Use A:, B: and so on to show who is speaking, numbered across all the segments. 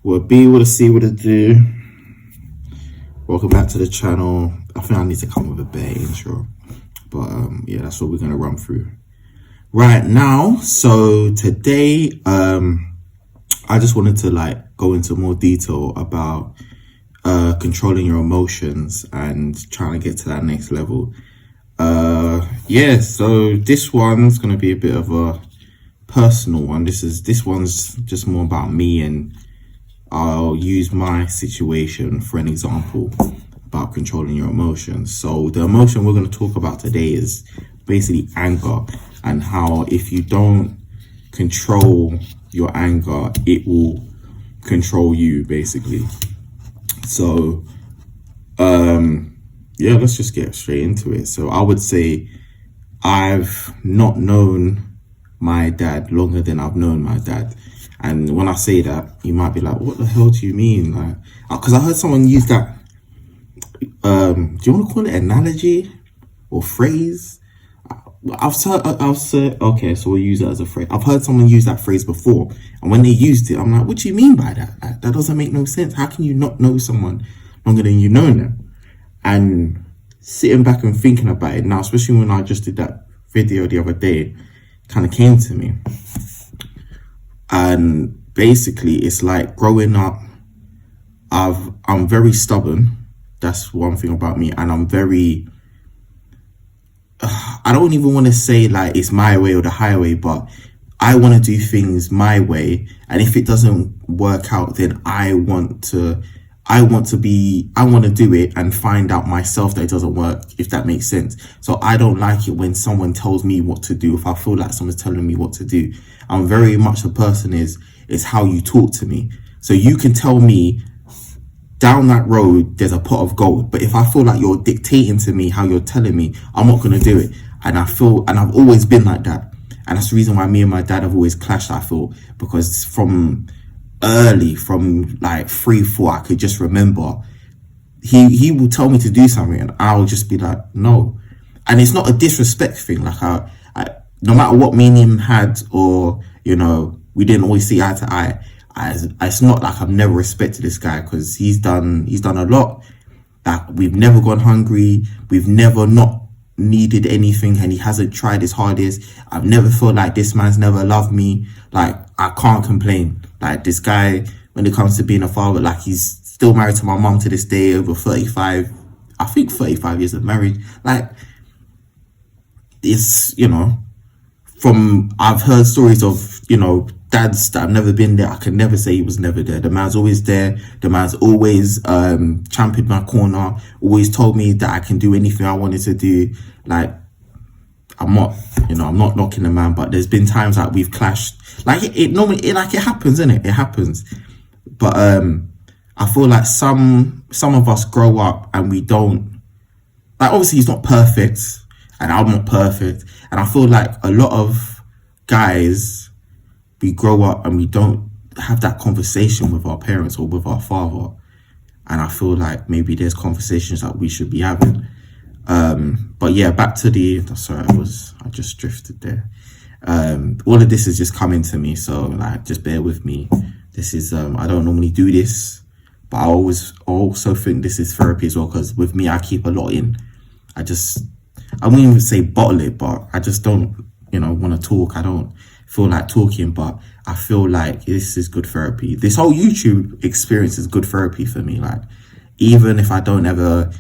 A: What B, what a C, what a do. Welcome back to the channel. I think I need to come with a better intro. But yeah, that's what we're going to run through right now. So today, I just wanted to go into more detail about controlling your emotions and trying to get to that next level. Yeah, so this one's going to be a bit of a personal one. This one's just more about me, and I'll use my situation for an example about controlling your emotions. So the emotion we're going to talk about today is basically anger, and how if you don't control your anger, it will control you, basically. So yeah, let's just get straight into it. So I would say I've not known my dad longer than I've known my dad. And when I say that, you might be like, what the hell do you mean? Like, because I heard someone use that, do you want to call it analogy or phrase? I've said, okay, so we'll use it as a phrase. I've heard someone use that phrase before. And when they used it, I'm like, what do you mean by that? That doesn't make no sense. How can you not know someone longer than you know them? And sitting back and thinking about it now, especially when I just did that video the other day, kind of came to me. And basically, it's like growing up, I'm very stubborn. That's one thing about me. And I'm very, I don't even want to say like it's my way or the highway, but I want to do things my way. And if it doesn't work out, then I want to do it and find out myself that it doesn't work, if that makes sense. So I don't like it when someone tells me what to do. If I feel like someone's telling me what to do, I'm very much the person is how you talk to me. So you can tell me down that road there's a pot of gold, but if I feel like you're dictating to me how you're telling me, I'm not going to do it. And I've always been like that. And that's the reason why me and my dad have always clashed, I feel, because from like 3, 4, I could just remember he will tell me to do something and I'll just be like, no. And it's not a disrespect thing. Like I no matter what me and him had, or we didn't always see eye to eye, it's not like I've never respected this guy, because he's done a lot. That we've never gone hungry, we've never not needed anything, and he hasn't tried his hardest. I've never felt like this man's never loved me. Like, I can't complain. Like, this guy, when it comes to being a father, like, he's still married to my mom to this day, over 35 years of marriage. Like, it's, I've heard stories of, dads that have never been there. I can never say he was never there. The man's always there. The man's always championed my corner, always told me that I can do anything I wanted to do. Like, I'm not knocking the man, but there's been times that we've clashed. Like, it happens, innit? It happens. But I feel like some of us grow up and we don't, like, obviously he's not perfect and I'm not perfect. And I feel like a lot of guys, we grow up and we don't have that conversation with our parents or with our father. And I feel like maybe there's conversations that we should be having. But yeah, back to sorry, I just drifted there. All of this is just coming to me, so like, just bear with me. This is, I don't normally do this, but I also think this is therapy as well, because with me, I keep a lot in. I wouldn't even say bottle it, but I just don't, want to talk. I don't feel like talking, but I feel like this is good therapy. This whole YouTube experience is good therapy for me. Like, even if I don't ever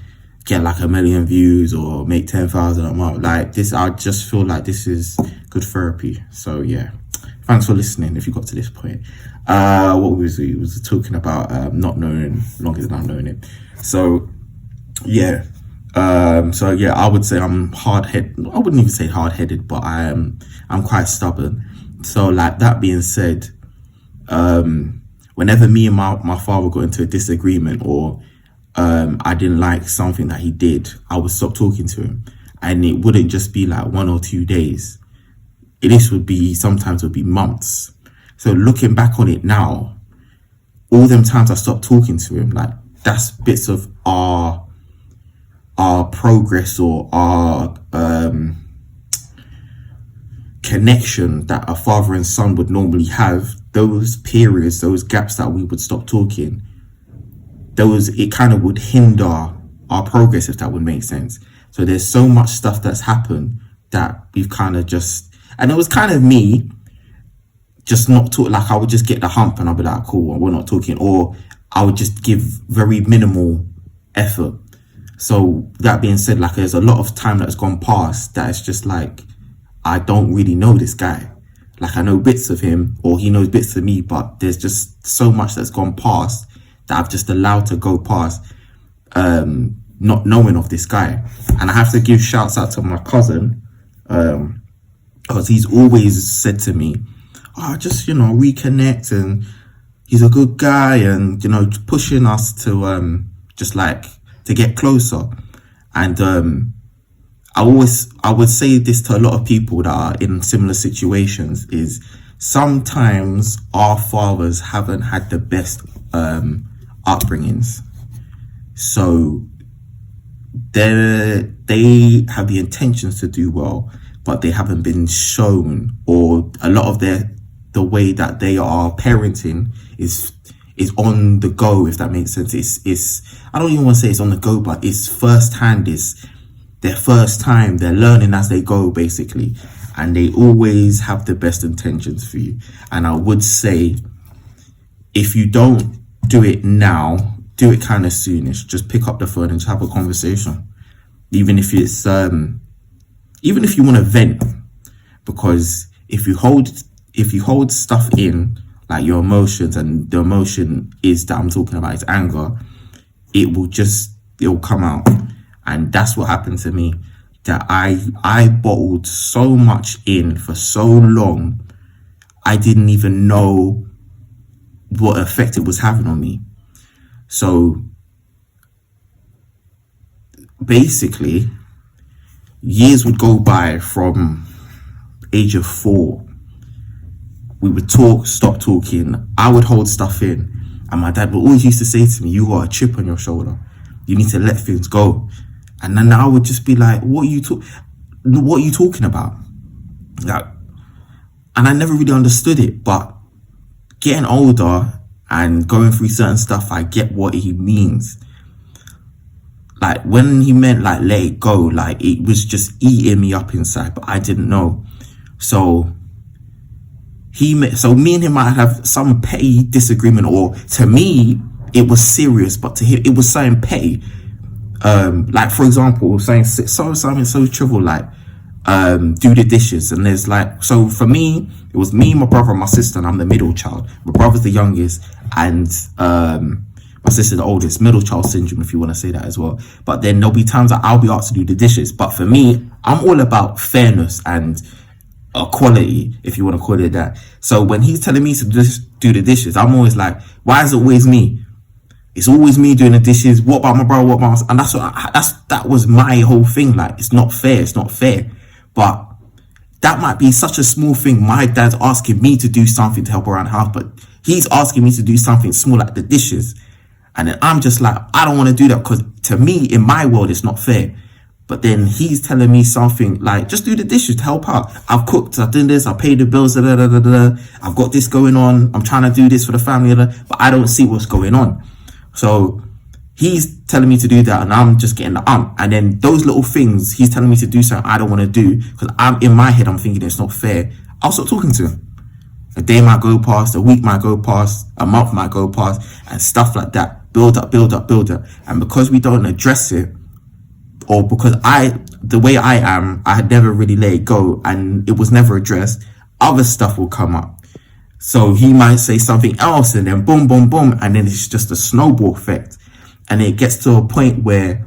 A: get like 1 million views or make 10,000 a month, like this, I just feel like this is good therapy. So yeah, thanks for listening if you got to this point. What was we was talking about? Not knowing longer than I've known him. So yeah. I would say I'm hard-headed. I wouldn't even say hard-headed, but I'm quite stubborn. So like, that being said, whenever me and my father got into a disagreement, or I didn't like something that he did, I would stop talking to him. And it wouldn't just be like 1 or 2 days. Sometimes would be months. So looking back on it now, all them times I stopped talking to him, like, that's bits of our progress, or our connection that a father and son would normally have, those periods, those gaps that we would stop talking, it kind of would hinder our progress, if that would make sense. So there's so much stuff that's happened that we've kind of just, and it was kind of me just not talk, like I would just get the hump and I'll be like, cool, we're not talking, or I would just give very minimal effort. So that being said, like there's a lot of time that's gone past that it's just like, I don't really know this guy. Like I know bits of him or he knows bits of me, but there's just so much that's gone past that I've just allowed to go past, not knowing of this guy. And I have to give shouts out to my cousin, because he's always said to me, oh, just, reconnect, and he's a good guy, and, pushing us to, just like to get closer. And, I would say this to a lot of people that are in similar situations, is sometimes our fathers haven't had the best, upbringings. So they have the intentions to do well, but they haven't been shown, or a lot of the way that they are parenting is on the go, if that makes sense. It's I don't even want to say it's on the go, but it's first hand. It's their first time. They're learning as they go, basically, and they always have the best intentions for you. And I would say, if you don't do it now, do it kind of soonish. Just pick up the phone and just have a conversation, even if it's even if you want to vent, because if you hold stuff in, like your emotions, and the emotion is that I'm talking about is anger, it'll come out. And that's what happened to me, that I bottled so much in for so long, I didn't even know what effect it was having on me. So basically, years would go by from age of 4. We would talk, stop talking. I would hold stuff in. And my dad would always used to say to me, you got a chip on your shoulder. You need to let things go. And then I would just be like, what are you talking about? Like, and I never really understood it. But getting older and going through certain stuff, I get what he means. Like when he meant like let it go, like it was just eating me up inside, but I didn't know. So me and him might have some petty disagreement, or to me it was serious, but to him it was something petty. Like for example, something so trivial, like do the dishes. And there's like, so for me it was me, my brother and my sister, and I'm the middle child. My brother's the youngest, and my sister's the oldest. Middle child syndrome, if you want to say that as well. But then there'll be times that I'll be asked to do the dishes. But for me, I'm all about fairness and equality, if you want to call it that. So when he's telling me to just do the dishes, I'm always like, why is it always me? It's always me doing the dishes. What about my brother? What about my... And that was my whole thing. Like, it's not fair. It's not fair. But that might be such a small thing. My dad's asking me to do something to help around the house, but he's asking me to do something small like the dishes. And then I'm just like, I don't want to do that, because to me, in my world, it's not fair. But then he's telling me something like, just do the dishes to help out. I've cooked, I've done this, I've paid the bills, I've got this going on. I'm trying to do this for the family, but I don't see what's going on. So he's telling me to do that, and I'm just getting the And then those little things, he's telling me to do something I don't want to do, because I'm in my head, I'm thinking it's not fair. I'll stop talking to him. A day might go past, a week might go past, a month might go past, and stuff like that. Build up. And because we don't address it, or because the way I am, I had never really let it go, and it was never addressed, other stuff will come up. So he might say something else, and then boom, boom, boom, and then it's just a snowball effect. And it gets to a point where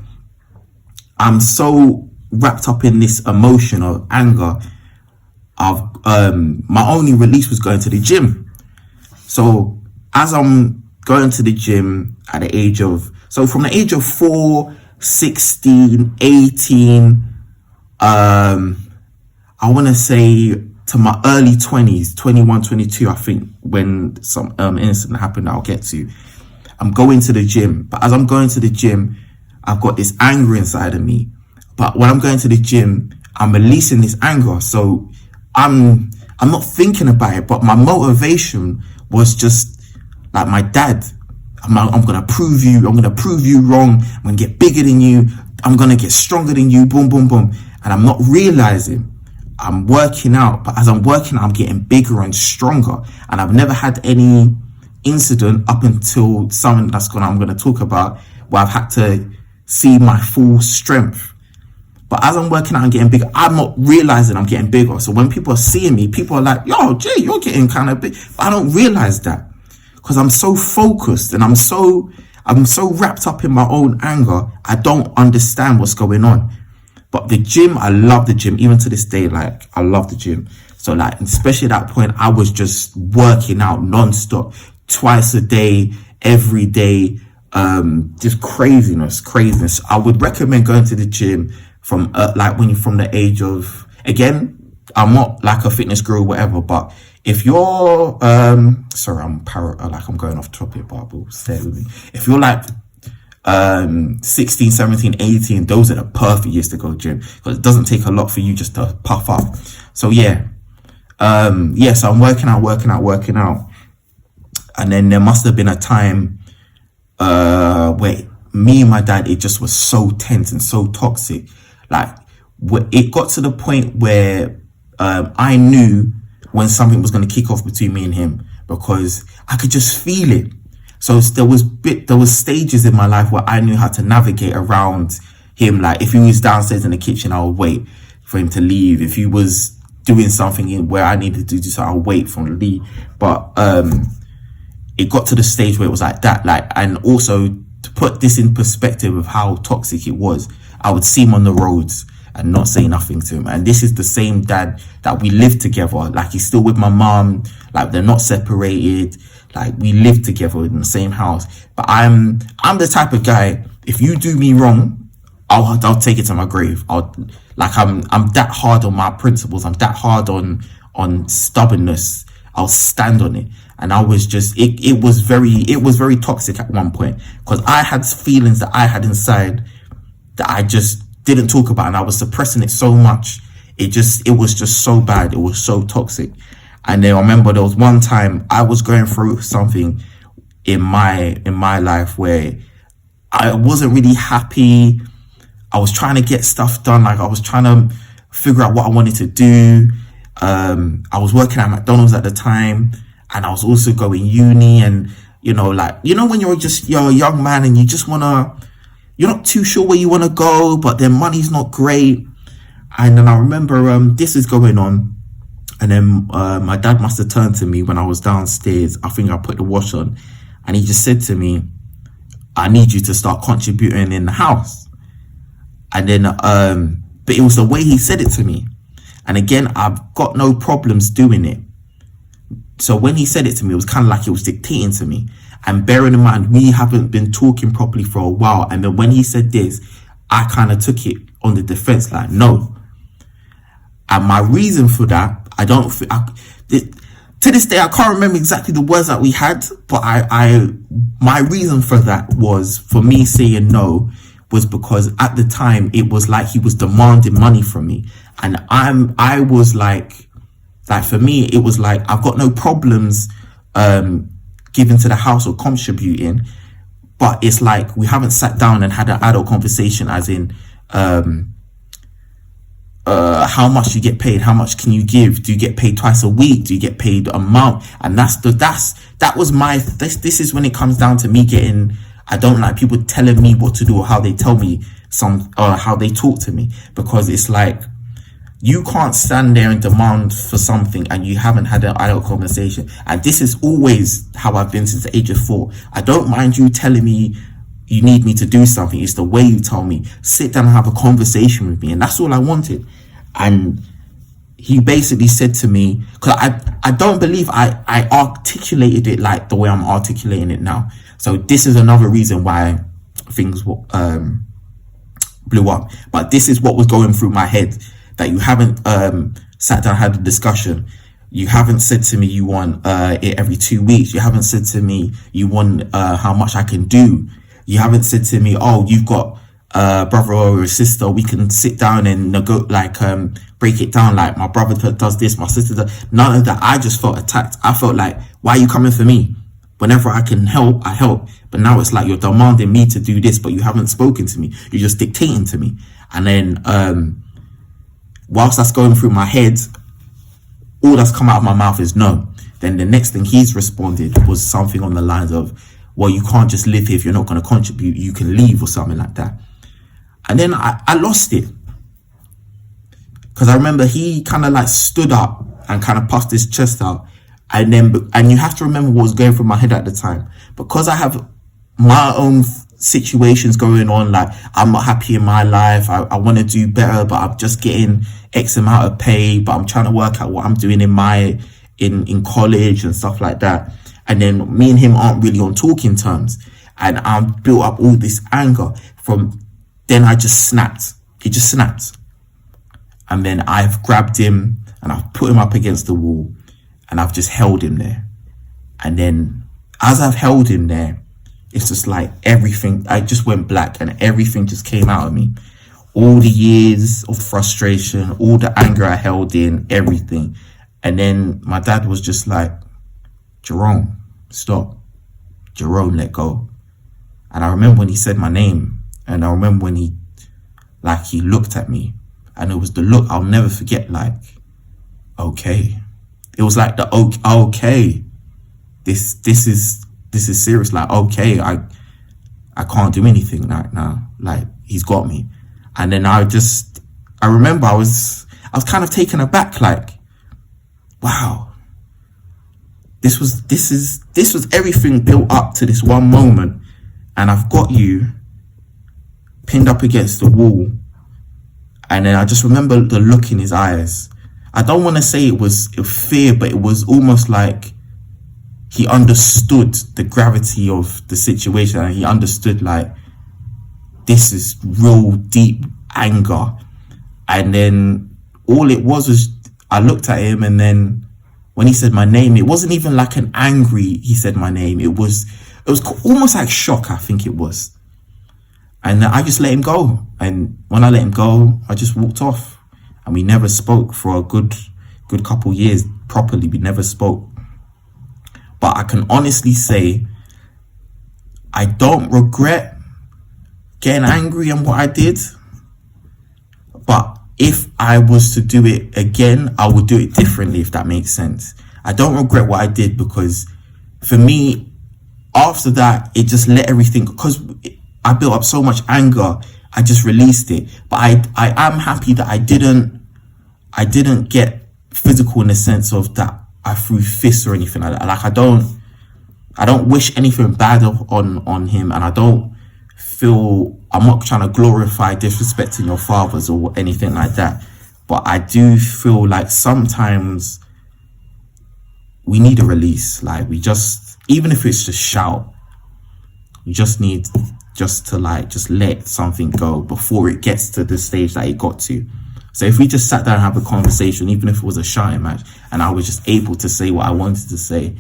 A: I'm so wrapped up in this emotion of anger. My only release was going to the gym. So as I'm going to the gym at the age of, so from the age of 4, 16, 18, I want to say to my early 20s, 21, 22, I think, when some incident happened that I'll get to. I'm going to the gym, but as I'm going to the gym, I've got this anger inside of me. But when I'm going to the gym, I'm releasing this anger. So I'm not thinking about it, but my motivation was just like my dad. I'm gonna prove you wrong. I'm gonna get bigger than you. I'm gonna get stronger than you. Boom, boom, boom. And I'm not realizing I'm working out, but as I'm working out, I'm getting bigger and stronger. And I've never had any incident up until something I'm gonna talk about, where I've had to see my full strength. But as I'm working out and getting bigger, I'm not realizing I'm getting bigger. So when people are seeing me, people are like, yo, Jay, you're getting kind of big. But I don't realize that, because I'm so focused and I'm so wrapped up in my own anger. I don't understand what's going on. But the gym, I love the gym. Even to this day, like, I love the gym. So like, especially at that point, I was just working out non-stop, twice a day, every day. Just craziness. I would recommend going to the gym from like when you're from the age of, again, I'm not like a fitness guru or whatever, but if you're sorry, I'm going off topic, but stay with me. If you're like 16, 17, 18, those are the perfect years to go gym, because it doesn't take a lot for you just to puff up. So yeah, so I'm working out, and then there must have been a time where me and my dad, it just was so tense and so toxic. Like, it got to the point where I knew when something was going to kick off between me and him, because I could just feel it. So there was stages in my life where I knew how to navigate around him. Like, if he was downstairs in the kitchen, I would wait for him to leave. If he was doing something where I needed to do so, I'll wait for him to leave. But it got to the stage where it was like that. Like, and also to put this in perspective of how toxic it was, I would see him on the roads and not say nothing to him. And this is the same dad that we live together. Like, he's still with my mom. Like, they're not separated. Like, we live together in the same house. But I'm the type of guy, if you do me wrong, I'll take it to my grave. I'm that hard on my principles. I'm that hard on stubbornness. I'll stand on it. And I was just, it was very toxic at one point, because I had feelings that I had inside that I just didn't talk about, and I was suppressing it so much. It was just so bad. It was so toxic. And then I remember there was one time I was going through something in my life where I wasn't really happy. I was trying to get stuff done. Like, I was trying to figure out what I wanted to do. I was working at McDonald's at the time, and I was also going uni. And when you're a young man and you're not too sure where you want to go, but then money's not great. And then I remember this is going on, and then my dad must have turned to me when I was downstairs. I think I put the wash on, and he just said to me, I need you to start contributing in the house. And then but it was the way he said it to me. And again, I've got no problems doing it. So when he said it to me, it was kind of like he was dictating to me. And bearing in mind, we haven't been talking properly for a while. And then when he said this, I kind of took it on the defense, like, no. And my reason for that, to this day, I can't remember exactly the words that we had, but my reason for that was, for me saying no, was because at the time it was like he was demanding money from me. And I was like for me, it was like, I've got no problems giving to the house or contributing, but it's like we haven't sat down and had an adult conversation, as in how much you get paid, how much can you give, do you get paid twice a week, do you get paid a month? And this is when it comes down to me getting, I don't like people telling me what to do or how they tell me how they talk to me, because it's like, you can't stand there and demand for something and you haven't had an adult conversation. And this is always how I've been since the age of 4. I don't mind you telling me you need me to do something. It's the way you tell me. Sit down and have a conversation with me. And that's all I wanted. And he basically said to me, because I don't believe I articulated it like the way I'm articulating it now. So this is another reason why things blew up. But this is what was going through my head. That you haven't sat down, had a discussion. You haven't said to me you want it every 2 weeks. You haven't said to me you want how much I can do. You haven't said to me, oh, you've got a brother or a sister. We can sit down and break it down. Like, my brother does this, my sister does. None of that. I just felt attacked. I felt like Why are you coming for me? Whenever I can help, I help. But now it's like you're demanding me to do this, but you haven't spoken to me. You're just dictating to me. And then whilst that's going through my head, all that's come out of my mouth is no. Then the next thing he's responded was something on the lines of, well, you can't just live here if you're not going to contribute. You can leave, or something like that. And then I lost it. Because I remember he kind of like stood up and kind of puffed his chest out. And you have to remember what was going through my head at the time. Because I have my own situations going on, like I'm not happy in my life. I want to do better, but I'm just getting X amount of pay, but I'm trying to work out what I'm doing in college and stuff like that. And then me and him aren't really on talking terms. And I've built up all this anger from then. I just snapped. It just snapped. And then I've grabbed him and I've put him up against the wall and I've just held him there. And then as I've held him there, it's just like everything, I just went black and everything just came out of me. All the years of frustration, all the anger I held in, everything. And then my dad was just like, Jerome, stop. Jerome, let go. And I remember when he said my name, and I remember when he looked at me, and it was the look I'll never forget, like, okay. It was like the okay. This is serious. Like, okay, I can't do anything right now. Like, he's got me. And then I remember I was kind of taken aback, like, wow. This was everything built up to this one moment, and I've got you pinned up against the wall. And then I just remember the look in his eyes. I don't want to say it was fear, but it was almost like he understood the gravity of the situation, and he understood, like, this is real deep anger. And then all it was I looked at him, and then when he said my name, it wasn't even like an angry he said my name. It was almost like shock, I think it was. And I just let him go. And when I let him go, I just walked off. And we never spoke for a good couple years properly. We never spoke. But I can honestly say, I don't regret getting angry on what I did. But if I was to do it again, I would do it differently, if that makes sense. I don't regret what I did, because for me, after that, it just let everything, because I built up so much anger, I just released it. But I am happy that I didn't get physical, in the sense of that I threw fists or anything like that. Like, I don't wish anything bad on him, and I don't feel, I'm not trying to glorify disrespecting your fathers or anything like that. But I do feel like sometimes we need a release. Like, even if it's just shout, we just need to let something go before it gets to the stage that it got to. So if we just sat down and have a conversation, even if it was a shouting match, and I was just able to say what I wanted to say,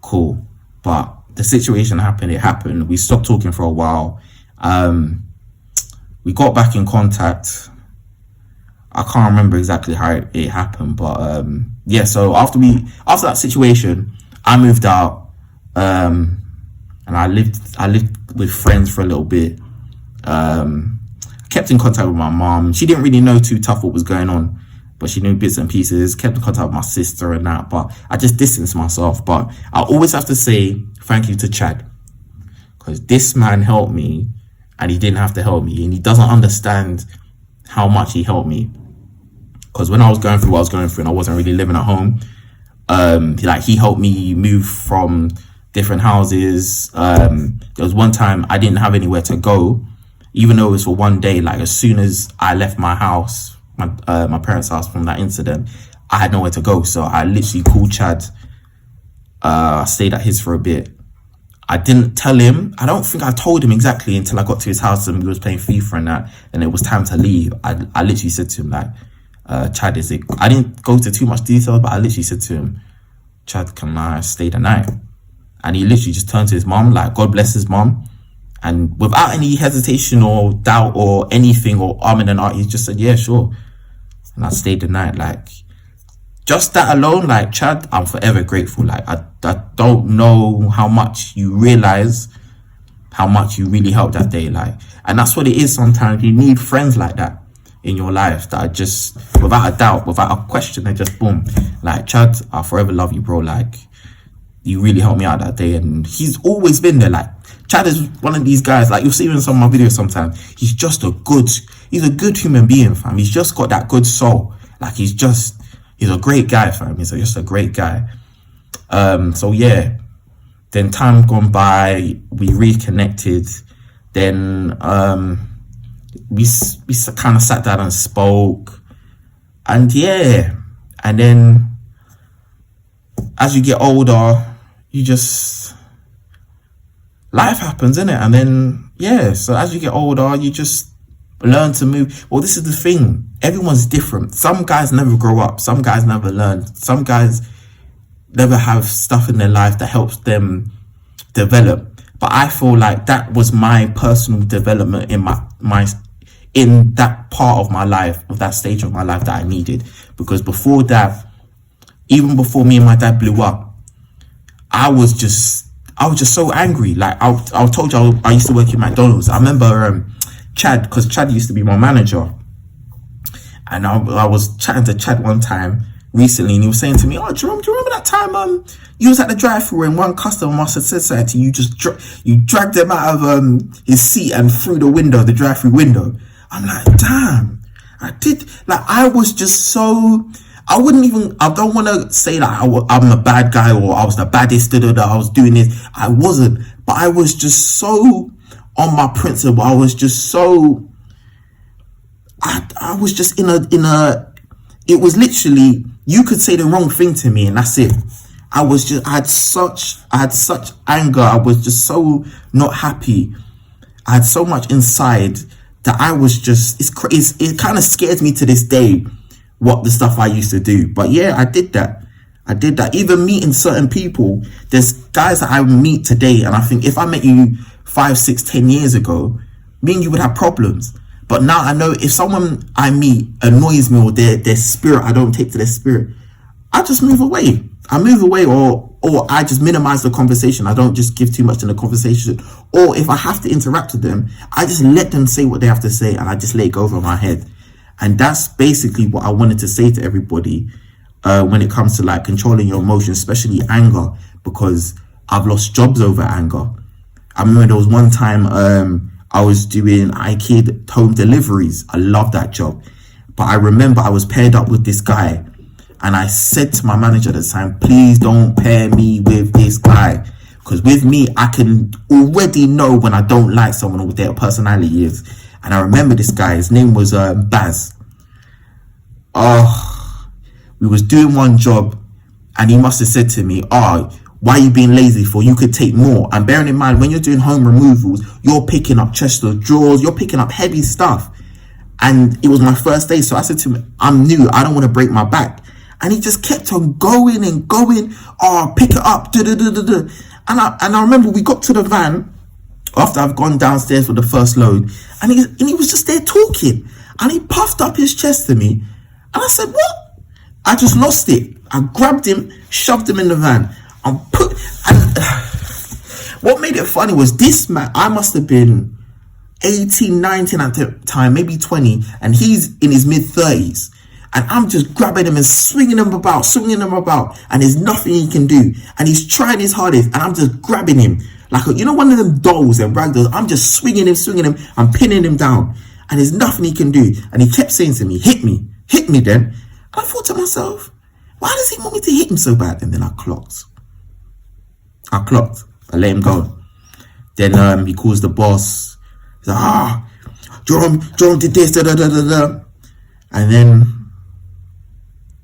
A: cool. But the situation happened, it happened. We stopped talking for a while. We got back in contact. I can't remember exactly how it happened, but yeah, so after that situation, I moved out, and I lived with friends for a little bit. Kept in contact with my mom. She didn't really know too tough what was going on, but she knew bits and pieces. Kept in contact with my sister and that, but I just distanced myself. But I always have to say thank you to Chad, because this man helped me, and he didn't have to help me, and he doesn't understand how much he helped me. Because when I was going through what I was going through and I wasn't really living at home, he helped me move from different houses. There was one time I didn't have anywhere to go, even though it was for one day. Like, as soon as I left my house, my parents' house, from that incident, I had nowhere to go. So I literally called Chad. I stayed at his for a bit. I didn't tell him. I don't think I told him exactly until I got to his house and we was playing FIFA and that, and it was time to leave. I literally said to him, like, Chad, I didn't go into too much detail, but I literally said to him, Chad, can I stay the night? And he literally just turned to his mom, like, God bless his mom. And without any hesitation or doubt or anything or arming and art, he just said, yeah, sure. And I stayed the night. Like, just that alone, like, Chad, I'm forever grateful. Like, I don't know how much you realize how much you really helped that day. Like, and that's what it is. Sometimes you need friends like that in your life that are just, without a doubt, without a question, they just boom. Like, Chad, I'll forever love you, bro. Like, you really helped me out that day. And he's always been there. Like, Chad is one of these guys, like, you'll see him in some of my videos sometimes. He's just he's a good human being, fam. He's just got that good soul. Like, he's a great guy, fam. He's just a great guy. So yeah, then time gone by, we reconnected. Then we kind of sat down and spoke, and yeah, and then as you get older, you just, life happens, innit? And then yeah, so as you get older, you just learn to move. Well, this is the thing, everyone's different. Some guys never grow up, some guys never learn, some guys never have stuff in their life that helps them develop. But I feel like that was my personal development in in that part of my life, of that stage of my life that I needed. Because before that, even before me and my dad blew up, I was just so angry. Like, I told you I used to work in McDonald's. I remember Chad, because Chad used to be my manager, and I was chatting to Chad one time recently, and he was saying to me, "Oh, do you remember that time you was at the drive-thru and one customer must have said something to you? You dragged him out of his seat and through the window, the drive-thru window." I'm like, damn, I did. Like, I was just so, I don't want to say that I'm a bad guy or I was the baddest, that I was doing this. I wasn't, but I was just so on my principle. I was just so, I was just in a, it was literally, you could say the wrong thing to me and that's it. I had such anger. I was just so not happy. I had so much inside that I was just, it kind of scares me to this day, what the stuff I used to do. But yeah, I did that. Even meeting certain people, there's guys that I meet today, and I think if I met you 5, 6, 10 years ago, me and you would have problems. But now I know if someone I meet annoys me or their spirit, I don't take to their spirit, I just move away. Or I just minimize the conversation. I don't just give too much in the conversation. Or if I have to interact with them, I just let them say what they have to say and I just let it go over my head. And that's basically what I wanted to say to everybody when it comes to like controlling your emotions, especially anger, because I've lost jobs over anger. I remember there was one time I was doing iKid home deliveries. I love that job. But I remember I was paired up with this guy. And I said to my manager at the time, please don't pair me with this guy. Because with me, I can already know when I don't like someone or what their personality is. And I remember this guy, his name was Baz. Oh, we was doing one job and he must have said to me, "Oh, why are you being lazy for? You could take more." And bearing in mind, when you're doing home removals, you're picking up chest of drawers, you're picking up heavy stuff. And it was my first day. So I said to him, I'm new, I don't want to break my back. And he just kept on going and going. "Oh, pick it up. Da, da, da, da, da." And I remember we got to the van after I've gone downstairs for the first load. And he was just there talking. And he puffed up his chest to me. And I said, "What?" I just lost it. I grabbed him, shoved him in the van. And what made it funny was this man, I must have been 18, 19 at the time, maybe 20. And he's in his mid-30s. And I'm just grabbing him and swinging him about. And there's nothing he can do. And he's trying his hardest. And I'm just grabbing him. Like, one of them dolls and rag dolls. I'm just swinging him. I'm pinning him down. And there's nothing he can do. And he kept saying to me, hit me then. And I thought to myself, why does he want me to hit him so bad? And then I clocked. I let him go. Then he calls the boss. He's like, Jerome did this, da da da da da. And then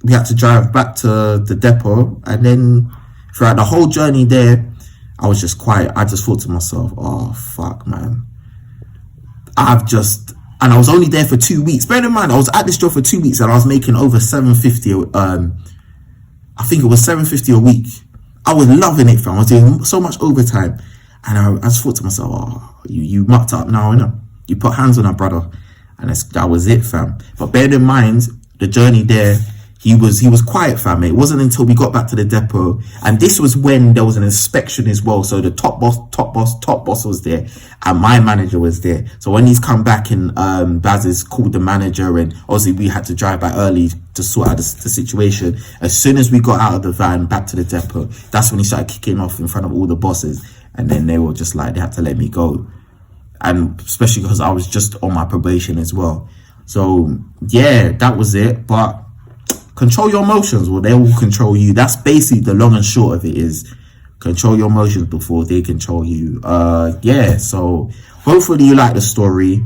A: we had to drive back to the depot. And then throughout the whole journey there, I was just quiet. I just thought to myself, oh, fuck, man. And I was only there for 2 weeks. Bear in mind, I was at this job for 2 weeks and I was making over $750. I think it was $750 a week. I was loving it, fam. I was doing so much overtime. And I just thought to myself, oh, you mucked up now, innit? You put hands on her brother. And that was it, fam. But bear in mind, the journey there, he was quiet, fam. It wasn't until we got back to the depot, and this was when there was an inspection as well. So the top boss was there, and my manager was there. So when he's come back and Baz has called the manager, and obviously we had to drive back early to sort out the situation. As soon as we got out of the van back to the depot, that's when he started kicking off in front of all the bosses, and then they were just like, they had to let me go, and especially because I was just on my probation as well. So yeah, that was it. But control your emotions, or they will control you. That's basically the long and short of it, is control your emotions before they control you. Yeah, so hopefully you like the story.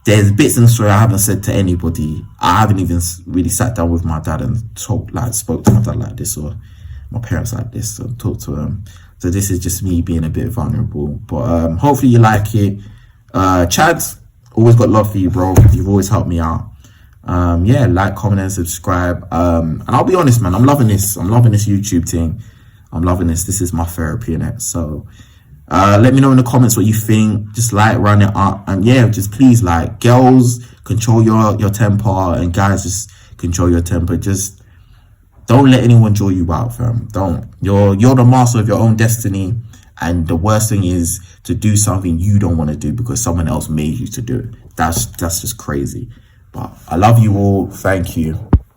A: There's bits in the story I haven't said to anybody. I haven't even really sat down with my dad and spoke to my dad like this, or my parents like this, and talked to them. So this is just me being a bit vulnerable. But hopefully you like it. Chad, always got love for you, bro. You've always helped me out. Yeah, like, comment, and subscribe. And I'll be honest, man, I'm loving this YouTube thing. I'm loving this. This is my therapy, innit? So let me know in the comments what you think. Just like, run it up, and yeah, just please, like, girls, control your temper, and guys, just control your temper. Just don't let anyone draw you out, fam. Don't. You're the master of your own destiny, and the worst thing is to do something you don't want to do because someone else made you to do it. That's just crazy. But I love you all. Thank you.